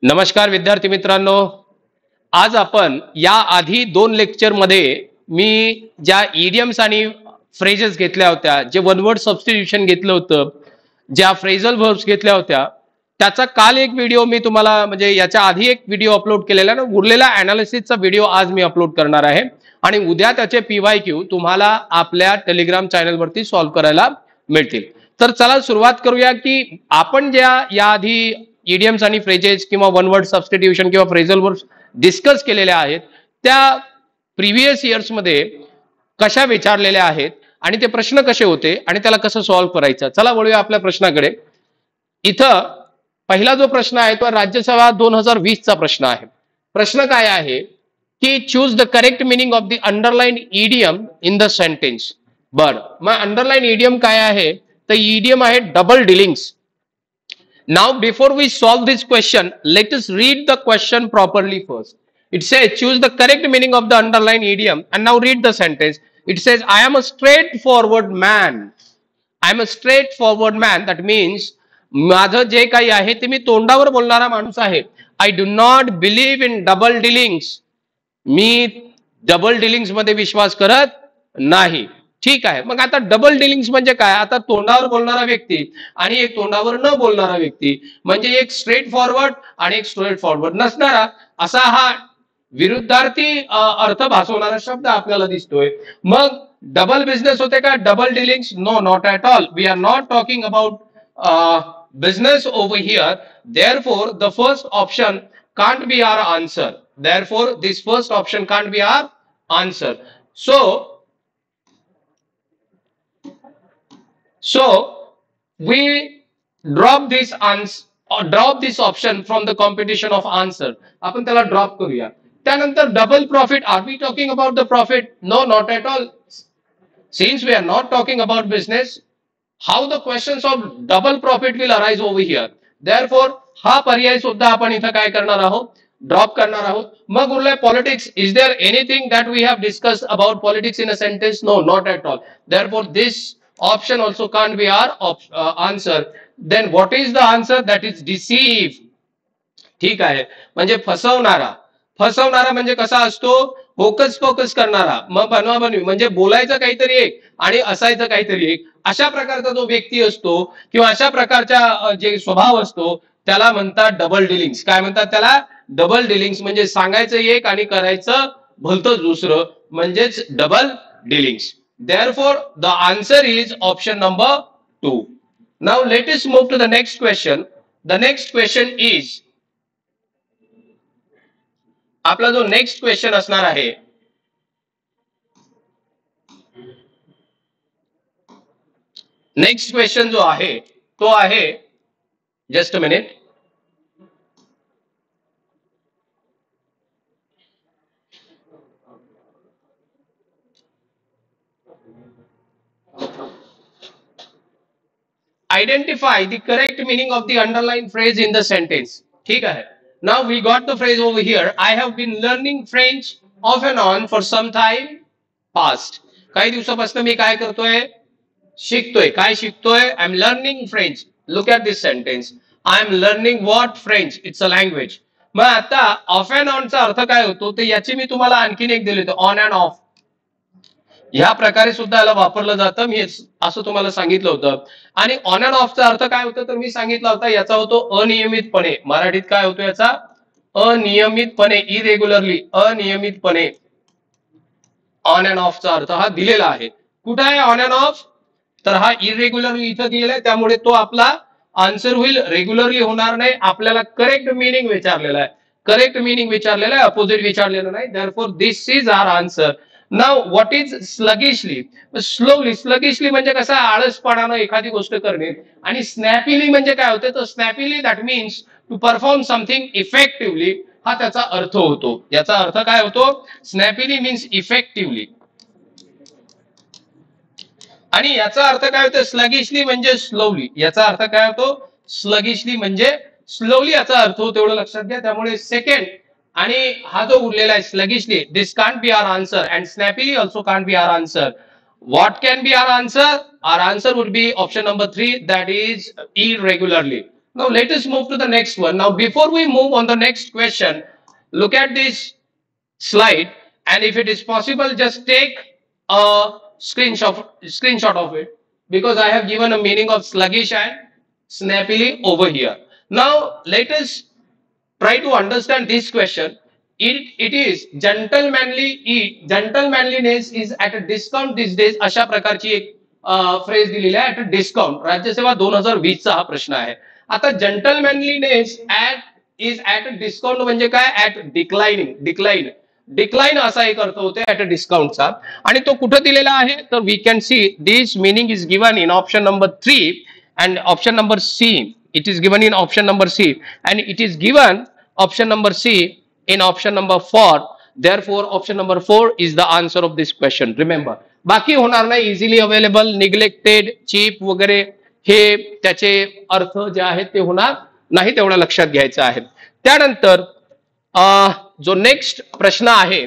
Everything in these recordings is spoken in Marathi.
नमस्कार विद्यार्थी मित्रांनो. आज आपण या आधी 2 लेक्चरमध्ये मी ज्या इडियम्स आणि फ्रेजेस घेतल्या होत्या, जे वन वर्ड सबस्टिट्यूशन घेतलं होतं, ज्या फ्रेजल व्हर्ब्स घेतल्या होत्या, त्याचा काल एक व्हिडिओ मी तुम्हाला म्हणजे याच्या आधी एक व्हिडिओ अपलोड केलेला ना, उरलेला अनालिसिसचा व्हिडिओ आज मी अपलोड करणार आहे आणि उद्या त्याचे PYQ तुम्हाला आपल्या टेलिग्राम चॅनलवरती सॉल्व्ह करायला मिळतील. तर चला सुरुवात करूया की आपण ज्या याआधी इडियम्स आणि फ्रेजेस किंवा वन वर्ड सबस्टिट्यूशन किंवा फ्रेजल वर्ड्स डिस्कस केलेल्या आहेत त्या प्रिव्हियस इयर्स मध्ये कशा विचारलेल्या आहेत आणि ते प्रश्न कसे होते आणि त्याला कसं सॉल्व्ह करायचं. चला वळूया आपल्या प्रश्नाकडे. इथं पहिला जो प्रश्न आहे तो राज्यसभा 2020 चा प्रश्न आहे. प्रश्न काय आहे की choose the correct meaning of the underline idiom in the sentence. बर, मग अंडरलाइन इडियम काय आहे? तर इडियम आहे double Dilling's. Now, before we solve this question, let us read the question properly first. It says, choose the correct meaning of the underlined idiom. And now read the sentence. It says, I am a straightforward man. I am a straightforward man. That means, माझं जे काही आहे ते मी तोंडावर बोलणारा माणूस आहे. I do not believe in double dealings. Me double Dilling's मध्ये विश्वास करत नाही. ठीक आहे. मग आता डबल डिलिंग्स म्हणजे काय? आता तोंडावर बोलणारा व्यक्ती आणि एक तोंडावर न बोलणारा व्यक्ती म्हणजे एक स्ट्रेट फॉरवर्ड आणि एक स्ट्रेट फॉरवर्ड नसणारा असा हा विरुद्धार्थी अर्थ भासवणारा शब्द आपल्याला दिसतोय. मग डबल बिझनेस होते का? Double dealings? No, not at all. We are not talking about business over here. Therefore, the first option can't be our answer. Therefore, this first option can't be our answer. So we drop this answer or drop this option from the competition of answer. आपण त्याला ड्रॉप करूया. त्यानंतर double profit. Are we talking about the profit? No, not at all. Since we are not talking about business, how the questions of double profit will arise over here. Therefore, हा पर्याय सुद्धा आपण इथं काय करणार आहोत? ड्रॉप करणार आहोत. मग उरलाय politics. Is there anything that we have discussed about politics in a sentence? No, not at all. Therefore, this option also can't be our answer. Then what is the answer? That is deceive. ठीक आहे. म्हणजे फसवणारा. फसवणारा म्हणजे कसा असतो? फोकस फोकस करणारा. मग बनवाबनवी म्हणजे बोलायचं काहीतरी एक आणि असायचं काहीतरी एक. अशा प्रकारचा जो व्यक्ती असतो किंवा अशा प्रकारचा जे स्वभाव असतो त्याला म्हणतात डबल डिलिंग्स. काय म्हणतात त्याला? Double Dilling's. म्हणजे सांगायचं एक आणि करायचं भलतंच दुसरं, म्हणजेच double Dilling's. Therefore, the answer is option number 2. Now, let us move to the next question. The next question is, आपला जो नेक्स्ट क्वेश्चन असणार आहे नेक्स्ट क्वेश्चन जो आहे तो आहे, just a minute, identify the correct meaning of the underlined phrase in the sentence. ठीक आहे. Now we got the phrase over here. I have been learning French off and on for some time past. काही दिवसापासून मी काय करतोय? शिकतोय. काय शिकतोय? I am learning French. Look at this sentence. I am learning what? French. It's a language. मग आता ऑफ अँड ऑन चा अर्थ काय होतो ते याची मी तुम्हाला आणखीन एक दिली होती. ऑन अँड ऑफ ह्या प्रकारे सुद्धा याला वापरलं जातं. मी असं तुम्हाला सांगितलं होतं. आणि ऑन अँड ऑफचा अर्थ काय होतं तर मी सांगितलं होता याचा होतो अनियमितपणे. मराठीत काय होतो याचा? अनियमितपणे. इरेग्युलरली, अनियमितपणे. ऑन अँड ऑफचा अर्थ हा दिलेला आहे. कुठे आहे ऑन अँड ऑफ? तर हा इरेग्युलरली इथं दिलेला आहे. त्यामुळे तो आपला आन्सर होईल. रेग्युलरली होणार नाही. आपल्याला करेक्ट मिनिंग विचारलेला आहे. करेक्ट मिनिंग विचारलेला आहे, अपोजिट विचारलेलं नाही. Therefore this is our answer. Now what is sluggishly? Slowly. Sluggishly म्हणजे कसा? आळसपणानं एखादी गोष्ट करणे. आणि स्नॅपिली म्हणजे काय होते? तर snappily that means to perform something effectively. हा त्याचा अर्थ होतो. याचा अर्थ काय होतो? Snappily means effectively. आणि याचा अर्थ काय होतो? स्लगिशली म्हणजे स्लोली. याचा अर्थ काय होतो? स्लगिशली म्हणजे स्लोली याचा अर्थ होतो. एवढं लक्षात घ्या. त्यामुळे सेकंड आणि हा जो उरलेला आहे sluggishly, this can't be our answer and snappily also can't be our answer. What can be our answer? Our answer would be option number 3, that is irregularly. Now let us move to the next one. Now before we move on the next question, look at this slide, and if it is possible, just take a screenshot of it, because I have given a meaning of sluggish and snappily over here. Now let us try to understand this question. It is gentlemanliness is at a discount these days, अशा प्रकारची एक फ्रेज दिलेली आहे. ऍट अ डिस्काउंट, राज्यसेवा 2020 चा हा प्रश्न आहे. आता जंटलमॅनलीनेस इज ऍट अ डिस्काउंट म्हणजे काय? ऍट डिक्लाइन असा एक अर्थ होतो ऍट अ डिस्काउंटचा. आणि तो कुठे दिलेला आहे? तर we can see this meaning is given in option number 3 and option number C. It is given in option number C, and it is given option number C in option number 4. Therefore option number 4 is the answer of this question. Remember, बाकी होणार नाही. इझिली अवेलेबल, निग्लेक्टेड, चीप वगैरे हे त्याचे अर्थ जे आहेत ते होणार नाही, तेवढं लक्षात घ्यायचं आहे. त्यानंतर जो नेक्स्ट प्रश्न आहे,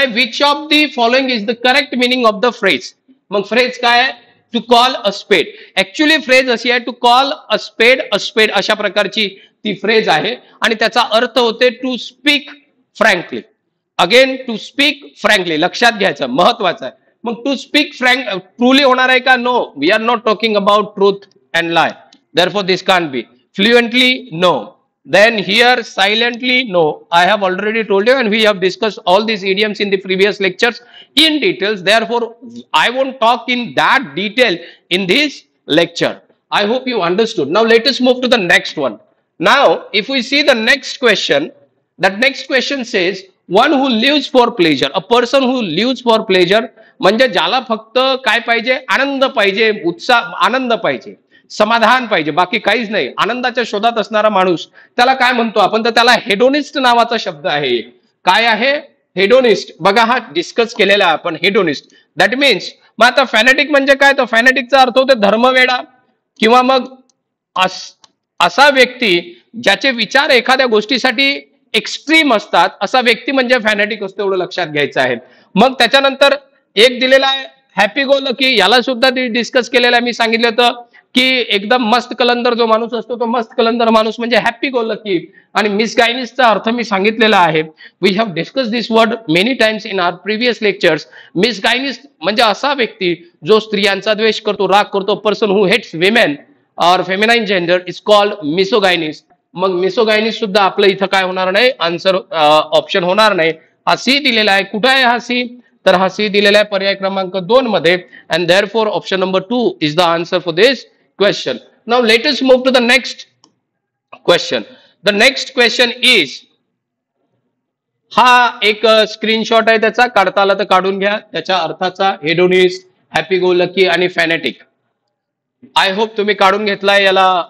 which of the following is the correct meaning of the phrase. मग फ्रेज काय आहे? टू कॉल अ स्पेड. ऍक्च्युअली फ्रेज अशी आहे, टू कॉल अ स्पेड अशा प्रकारची ती फ्रेज आहे, आणि त्याचा अर्थ होते to speak frankly. Again to speak frankly लक्षात घ्यायचं, महत्वाचं आहे. मग टू स्पीक फ्रँक ट्रूली होणार आहे का? No, we are not talking about truth and lie, therefore this can't be. Fluently? No. Then here silently? No. I have already told you, and we have discussed all these idioms in the previous lectures in details. Therefore, I won't talk in that detail in this lecture. I hope you understood. Now let us move to the next one. Now, if we see the next question, that next question says one who lives for pleasure. A person who lives for pleasure म्हणजे ज्याला फक्त काय पाहिजे? आनंद पाहिजे, उत्साह, आनंद पाहिजे, समाधान पाहिजे, बाकी काहीच नाही. आनंदाच्या शोधात असणारा माणूस, त्याला काय म्हणतो आपण? तर त्याला हेडोनिस्ट नावाचा शब्द आहे. काय आहे? हेडोनिस्ट. बघा, हा डिस्कस केलेला आहे आपण, हेडोनिस्ट. दॅट मीन्स, मग आता फॅनेटिक म्हणजे काय? तर फॅनेटिकचा अर्थ होतो धर्मवेडा, किंवा मग असा व्यक्ती ज्याचे विचार एखाद्या गोष्टीसाठी एक्स्ट्रीम असतात, असा व्यक्ती म्हणजे फॅनेटिक असतो, एवढं लक्षात घ्यायचं आहे. मग त्याच्यानंतर एक दिलेला आहे हॅपी गो लकी. याला सुद्धा डिस्कस केलेला आहे. मी सांगितलं होतं की एकदम मस्त कलंदर जो माणूस असतो, तो मस्त कलंदर माणूस म्हणजे हॅपी गो लकी. आणि मिसगायनिसचा अर्थ मी सांगितलेला आहे. We have discuss this word many times in our previous lectures. Misogynist म्हणजे असा व्यक्ती जो स्त्रियांचा द्वेष करतो, राग करतो. Person who hates women or feminine gender is called misogynist. मग मिसोगायनिस सुद्धा आपलं इथं काय होणार नाही? आन्सर ऑप्शन होणार नाही. हा सी दिलेला आहे. कुठे आहे हा सी? तर हा सी दिलेला आहे पर्याय क्रमांक 2 मध्ये. And therefore option number 2 is the answer for this question. Now let us move to the next question. The next question is, हा एक स्क्रीनशॉट आहे त्याचा, काढता आला तर काढून घ्या त्याच्या अर्थाचा. हेडोनिस्ट, हॅपी गो लकी आणि फॅनेटिक. आय होप तुम्ही काढून घेतलाय याला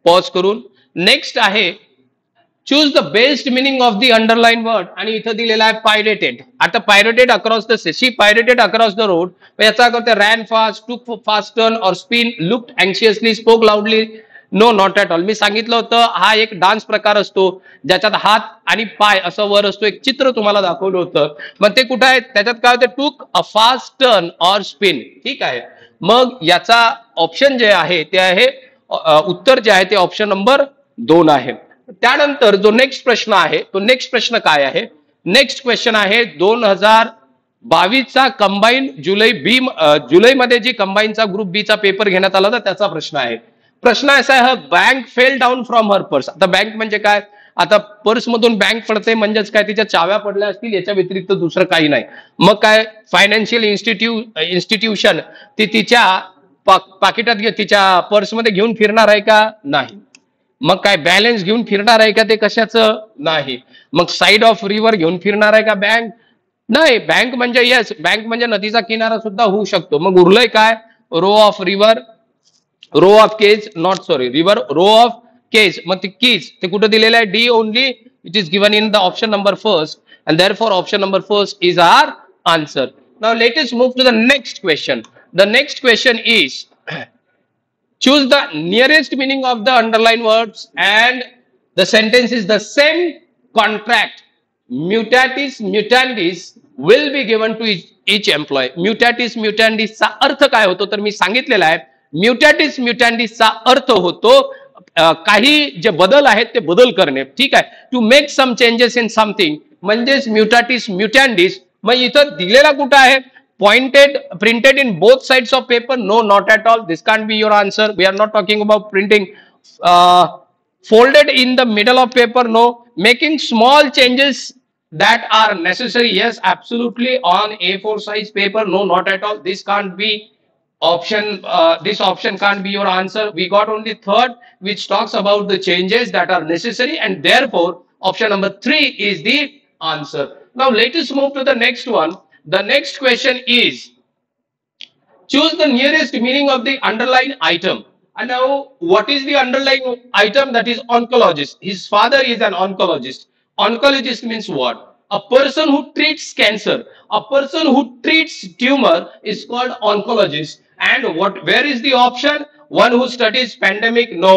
पॉज करून. नेक्स्ट आहे choose the best meaning of the underline word, आणि इथं दिलेला आहे पायरेटेड. आता pirated across the sea, pirated across the road, याचा अर्थ ran fast, took fast turn or spin, looked anxiously, spoke loudly. No, not at all. मी सांगितलं होतं हा एक डान्स प्रकार असतो ज्याच्यात हात आणि पाय असं वर असतो. एक चित्र तुम्हाला दाखवलं होतं. मग ते कुठं आहे? त्याच्यात काय होतं? टूक a fast turn or spin. ठीक आहे. मग याचा ऑप्शन जे आहे ते आहे, उत्तर जे आहे ते ऑप्शन नंबर 2 आहे. त्यानंतर जो नेक्स्ट प्रश्न आहे, तो नेक्स्ट प्रश्न काय आहे? नेक्स्ट क्वेश्चन आहे 2022चा कंबाईन जुलैमध्ये जी कंबाईनचा ग्रुप बी चा पेपर घेण्यात आला होता त्याचा प्रश्न आहे. प्रश्न असा आहे, bank fail down from her purse. आता बँक म्हणजे काय? आता पर्स मधून बँक पडते म्हणजेच काय? तिच्या चाव्या पडल्या असतील, याच्या व्यतिरिक्त दुसरं काही नाही. मग काय? फायनान्शियल इन्स्टिट्यूशन ती तिच्या पाकिटात, तिच्या पर्समध्ये घेऊन फिरणार आहे का? नाही. मग काय? बॅलन्स घेऊन फिरणार आहे का? ते कशाचं? नाही. मग साइड ऑफ रिव्हर घेऊन फिरणार आहे का बँक? नाही. बँक म्हणजे येस, बँक म्हणजे नदीचा किनारा सुद्धा होऊ शकतो. मग उरलंय काय? Row of river, row of cage, not sorry river, row of cage. मग ते कीज ते कुठे दिलेलं आहे? D only. It is given in the option number 1 and therefore option number 1 is our answer. Now let us move to the next question. The next question is choose the nearest meaning of the underlined words and the sentence is the same contract mutatis mutandis will be given to each employee. mutatis mutandis चा अर्थ काय होतो? तर मी सांगितलेला आहे म्युटॅटिस म्युटॅन्डिसचा अर्थ होतो काही जे बदल आहेत ते बदल करणे. ठीक आहे, to make some changes in something म्हणजेच म्युटॅटिस म्युटॅन्डिस. मग इथं दिलेला कुठं आहे? Pointed printed in both sides of paper. No, not at all. This can't be your answer. We are not talking about printing. Folded in the middle of paper. No. Making small changes that are necessary. Yes, absolutely. On A4 size paper. No, not at all. This can't be option. This option can't be your answer. We got only third, which talks about the changes that are necessary, and therefore option number 3 is the answer. Now let us move to the next one. The next question is, choose the nearest meaning of the underlined item. And now, what is the underlying item? That is oncologist. His father is an oncologist. Oncologist means what? A person who treats cancer. A person who treats tumor is called oncologist. And what? Where is the option? One who studies pandemic. No.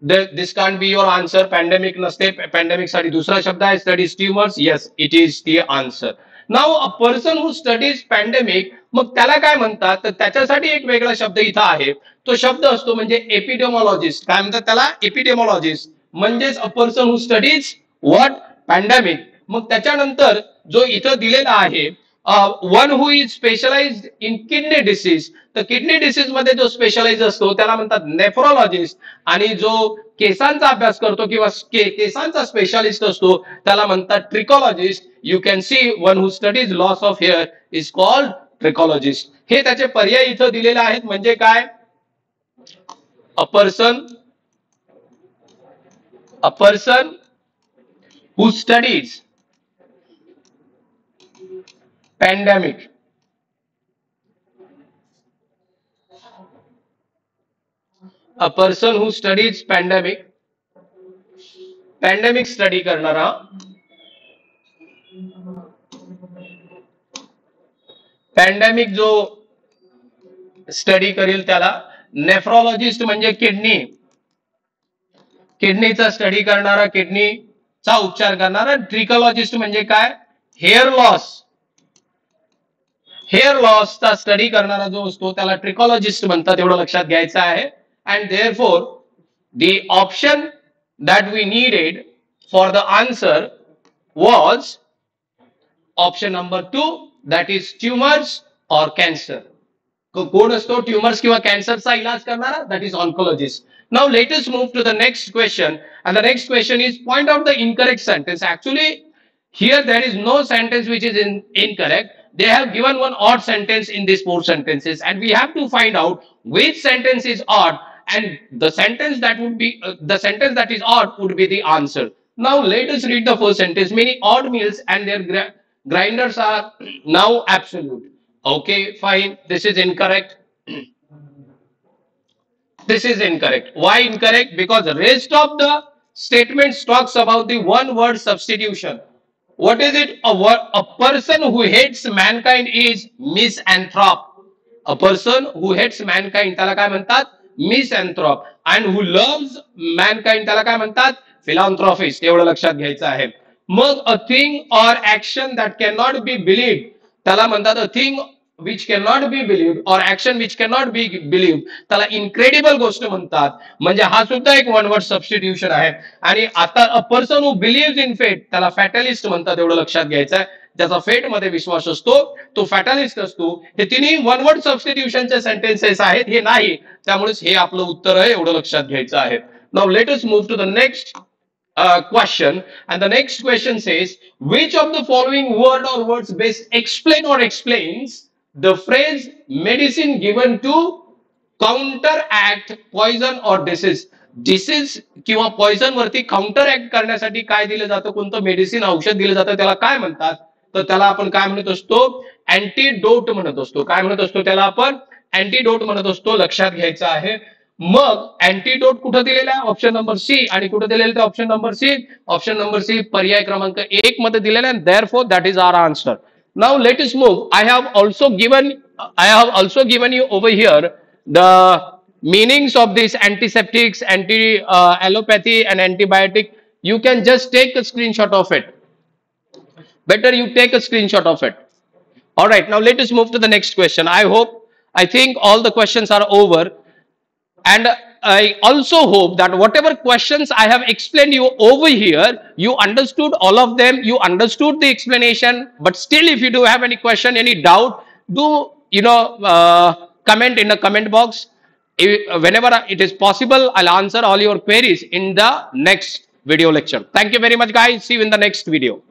This can't be your answer. Pandemic naste. Pandemic साठी दुसरा शब्द आहे. Studies tumors. Yes, it is the answer. Now a person who studies pandemic, मग त्याला काय म्हणतात? तर त्याच्यासाठी एक वेगळा शब्द इथं आहे. तो शब्द असतो म्हणजे एपिडेमॉलॉजिस्ट. काय म्हणतात त्याला? एपिडेमॉलॉजिस्ट. म्हणजेच a person who studies what? Pandemic. मग त्याच्यानंतर जो इथं दिलेला आहे, one who is specialized in kidney disease. तर किडनी डिसीज मध्ये जो स्पेशलाइज असतो त्याला म्हणतात नेफ्रोलॉजिस्ट. आणि जो केसांचा अभ्यास करतो किंवा केसांचा स्पेशालिस्ट असतो त्याला म्हणतात trichologist. You can see one who studies loss of hair is called trichologist. हे त्याचे पर्याय इथं दिलेले आहेत. म्हणजे काय? A person who studies pandemic. A person who studies pandemic. Pandemic study करणारा. पॅन्डेमिक जो स्टडी करेल त्याला नेफ्रोलॉजिस्ट. म्हणजे किडनीचा स्टडी करणारा, किडनीचा उपचार करणारा. ट्रिकोलॉजिस्ट म्हणजे काय? हेअर लॉसचा स्टडी करणारा जो असतो त्याला ट्रिकोलॉजिस्ट म्हणतात. एवढं लक्षात घ्यायचं आहे. And therefore the option that we needed for the answer was option number 2, that is tumours or cancer. कोण असतो ट्युमर्स किंवा कॅन्सरचा इलाज करणारा? That is oncologist. Now let us move to the next question, and the next question is, point out the incorrect sentence. Actually, here there is no sentence which is incorrect. They have given one odd sentence in these 4 sentences, and we have to find out which sentence is odd, and the sentence that would be the sentence that is odd would be the answer. Now let us read the first sentence. Many odd meals and their grinders are now absolute. Okay, fine. This is incorrect. This is incorrect. Why incorrect? Because the rest of the statements talks about the one word substitution. What is it? A person who hates mankind is misanthrope. A person who hates mankind त्याला काय म्हणतात? मिसअँथ्रोप. and who loves mankind त्याला काय म्हणतात? philanthropist. एवढं लक्षात घ्यायचं आहे. मग a thing or action that cannot be believed त्याला म्हणतात a thing which cannot be believed or action which cannot be believed त्याला इनक्रेडिबल गोष्ट म्हणतात. म्हणजे हा सुद्धा एक वन वर्ड सबस्टिट्यूशन आहे. आणि आता अ पर्सन हु बिलीव्स इन फेट त्याला फॅटलिस्ट म्हणतात. एवढं लक्षात घ्यायचं आहे. ज्याचा फेट मध्ये विश्वास असतो तो फॅटलिस्ट असतो. हे तिन्ही वन वर्ड सबस्टिट्यूशनचे सेंटेन्सेस आहेत. हे नाही, त्यामुळेच हे आपलं उत्तर आहे. एवढं लक्षात घ्यायचं आहे. Now let us move to the next question, and the next question says, which of the following word or words best explain or explains the phrase medicine given to counteract poison or disease? Disease किंवा पॉइझन वरती काउंटर ऍक्ट करण्यासाठी काय दिलं जातं? कोणतं मेडिसिन औषध दिलं जातं? त्याला काय म्हणतात? तर त्याला आपण काय म्हणत असतो? अँटीडोट म्हणत असतो. काय म्हणत असतो त्याला आपण? अँटीडोट म्हणत असतो. लक्षात घ्यायचं आहे. मग अँटीडोट कुठं दिलेला आहे? Option number C. आणि कुठं दिलेलं आहे? Option number C. Option number C पर्याय क्रमांक 1 मध्ये दिलेला आहे. Therefore that is our answer. Now let us move. I have also given you over here the meanings of these antiseptics, allopathy and antibiotic. You can just take a screenshot of it. Better you take a screenshot of it. All right. Now let us move to the next question. I think all the questions are over. And I also hope that whatever questions I have explained you over here, you understood all of them, you understood the explanation. But still, if you do have any question, any doubt, do comment in the comment box. Whenever it is possible, I'll answer all your queries in the next video lecture. Thank you very much, guys. See you in the next video.